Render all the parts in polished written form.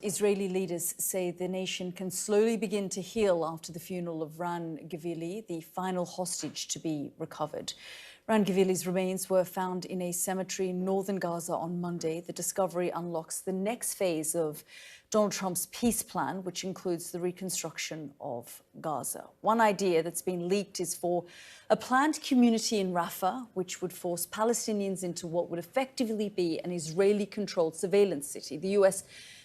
Israeli leaders say the nation can slowly begin to heal after the funeral of Ran Gavili, the final hostage to be recovered. Ran Gavili's remains were found in a cemetery in northern Gaza on Monday. The discovery unlocks the next phase of Donald Trump's peace plan, which includes the reconstruction of Gaza. One idea that's been leaked is for a planned community in Rafah, which would force Palestinians into what would effectively be an Israeli-controlled surveillance city. The U.S.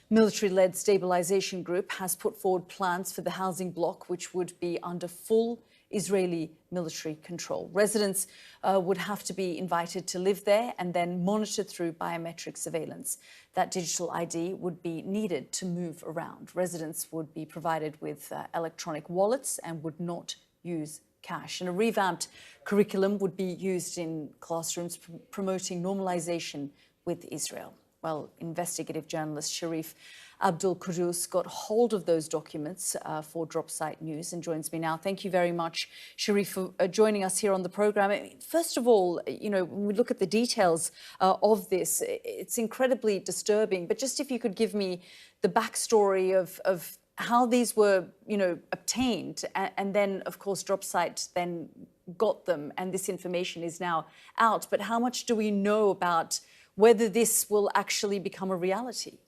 military-led stabilization group has put forward plans for the housing bloc, which would be under full Israeli military control. Residents would have to be invited to live there and then monitored through biometric surveillance. That digital ID would be needed to move around. Residents would be provided with electronic wallets and would not use cash. And a revamped curriculum would be used in classrooms promoting normalization with Israel. Well, investigative journalist Sharif Abdul Qudus got hold of those documents for Dropsite News and joins me now. Thank you very much, Sharif, for joining us here on the programme. First of all, you know, when we look at the details of this, it's incredibly disturbing. But just if you could give me the backstory of how these were, you know, obtained, and then, of course, Dropsite then got them, and this information is now out. But how much do we know about whether this will actually become a reality?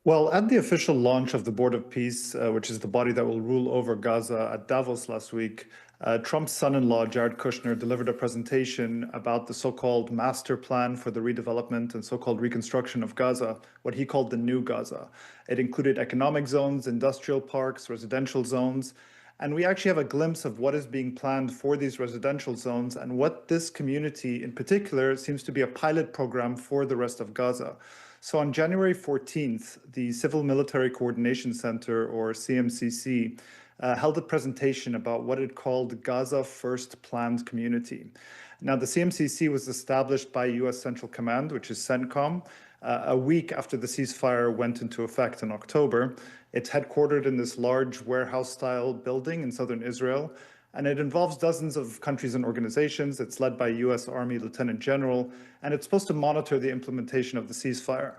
Well, at the official launch of the Board of Peace, which is the body that will rule over Gaza at Davos last week, Trump's son-in-law, Jared Kushner, delivered a presentation about the so-called master plan for the redevelopment and so-called reconstruction of Gaza, what he called the new Gaza. It included economic zones, industrial parks, residential zones, and we actually have a glimpse of what is being planned for these residential zones and what this community in particular seems to be a pilot program for the rest of Gaza. So on January 14th, the Civil Military Coordination Center, or CMCC, held a presentation about what it called Gaza First Planned Community. Now, the CMCC was established by U.S. Central Command, which is CENTCOM, a week after the ceasefire went into effect in October. It's headquartered in this large warehouse-style building in southern Israel, and it involves dozens of countries and organizations. It's led by U.S. Army Lieutenant General, and it's supposed to monitor the implementation of the ceasefire.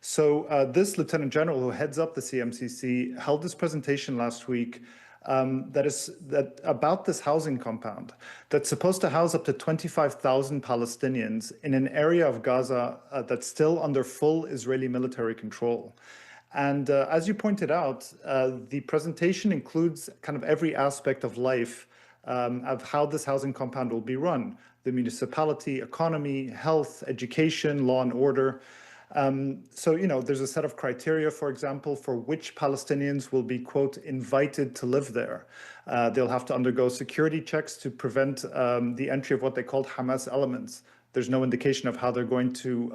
So this Lieutenant General, who heads up the CMCC, held this presentation last week about this housing compound that's supposed to house up to 25,000 Palestinians in an area of Gaza that's still under full Israeli military control. And as you pointed out, the presentation includes kind of every aspect of life of how this housing compound will be run: the municipality, economy, health, education, law and order. So, you know, there's a set of criteria, for example, for which Palestinians will be, quote, invited to live there. They'll have to undergo security checks to prevent the entry of what they called Hamas elements. There's no indication of how they're going to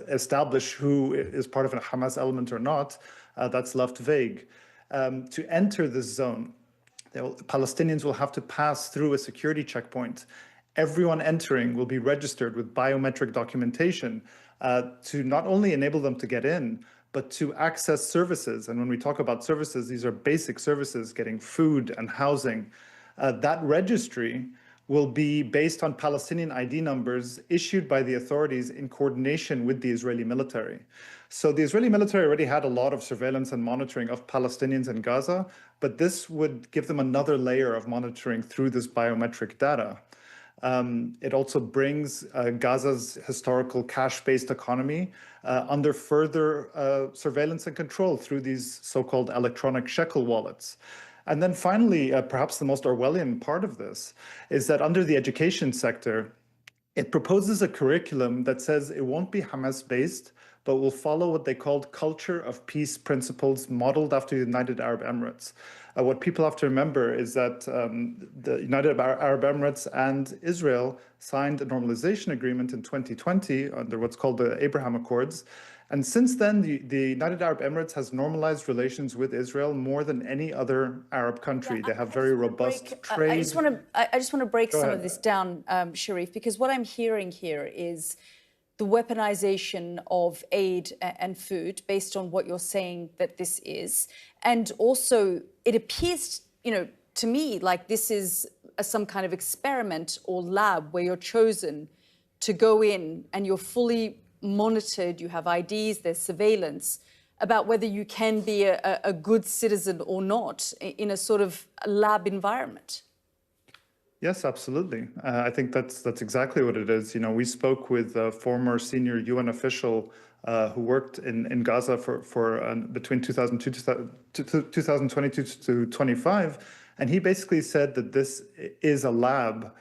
establish who is part of a Hamas element or not. That's left vague. To enter this zone, Palestinians will have to pass through a security checkpoint. Everyone entering will be registered with biometric documentation to not only enable them to get in, but to access services. And when we talk about services, these are basic services, getting food and housing. That registry will be based on Palestinian ID numbers issued by the authorities in coordination with the Israeli military. So the Israeli military already had a lot of surveillance and monitoring of Palestinians in Gaza, but this would give them another layer of monitoring through this biometric data. It also brings Gaza's historical cash-based economy under further surveillance and control through these so-called electronic shekel wallets. And then finally, perhaps the most Orwellian part of this is that under the education sector, it proposes a curriculum that says it won't be Hamas-based, but will follow what they called culture of peace principles modeled after the United Arab Emirates. What people have to remember is that the United Arab Emirates and Israel signed a normalization agreement in 2020 under what's called the Abraham Accords. And since then, the United Arab Emirates has normalized relations with Israel more than any other Arab country. They have very robust trade. I just want to break some of this down, Sharif, because what I'm hearing here is the weaponization of aid and food based on what you're saying that this is. And also, it appears, you know, to me like this is some kind of experiment or lab where you're chosen to go in and you're fully monitored, you have IDs, there's surveillance about whether you can be a good citizen or not in a sort of lab environment. Yes, absolutely. I think that's exactly what it is. You know, we spoke with a former senior UN official who worked in Gaza for between 2022 to 25, and he basically said that this is a lab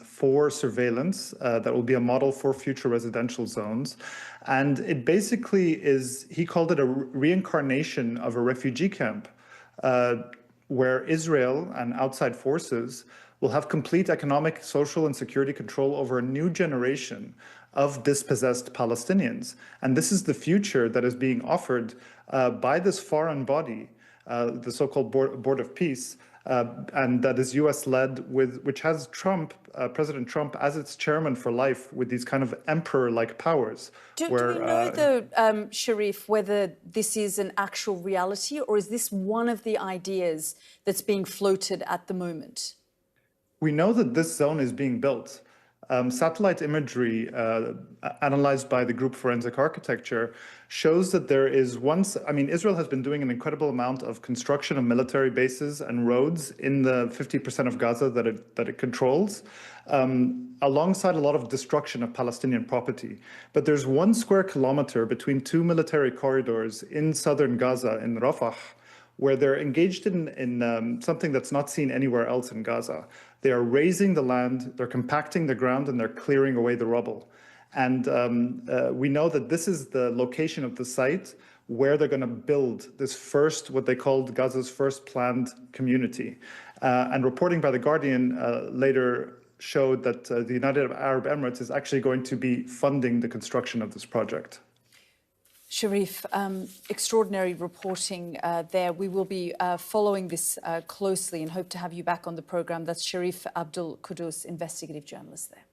for surveillance that will be a model for future residential zones. And it basically is, he called it a reincarnation of a refugee camp where Israel and outside forces will have complete economic, social, and security control over a new generation of dispossessed Palestinians. And this is the future that is being offered by this foreign body, the so-called Board of Peace, and that is US-led, which has President Trump, as its chairman for life, with these kind of emperor-like powers. Do we know, though, Sharif, whether this is an actual reality, or is this one of the ideas that's being floated at the moment? We know that this zone is being built. Satellite imagery analyzed by the group Forensic Architecture shows that there is Israel has been doing an incredible amount of construction of military bases and roads in the 50% of Gaza that it controls, alongside a lot of destruction of Palestinian property. But there's 1 square kilometer between 2 military corridors in southern Gaza, in Rafah, where they're engaged in something that's not seen anywhere else in Gaza. They are raising the land, they're compacting the ground, and they're clearing away the rubble. And we know that this is the location of the site where they're going to build this first, what they called Gaza's first planned community. And reporting by The Guardian later showed that the United Arab Emirates is actually going to be funding the construction of this project. Sharif, extraordinary reporting there. We will be following this closely and hope to have you back on the programme. That's Sharif Abdul Qudus, investigative journalist there.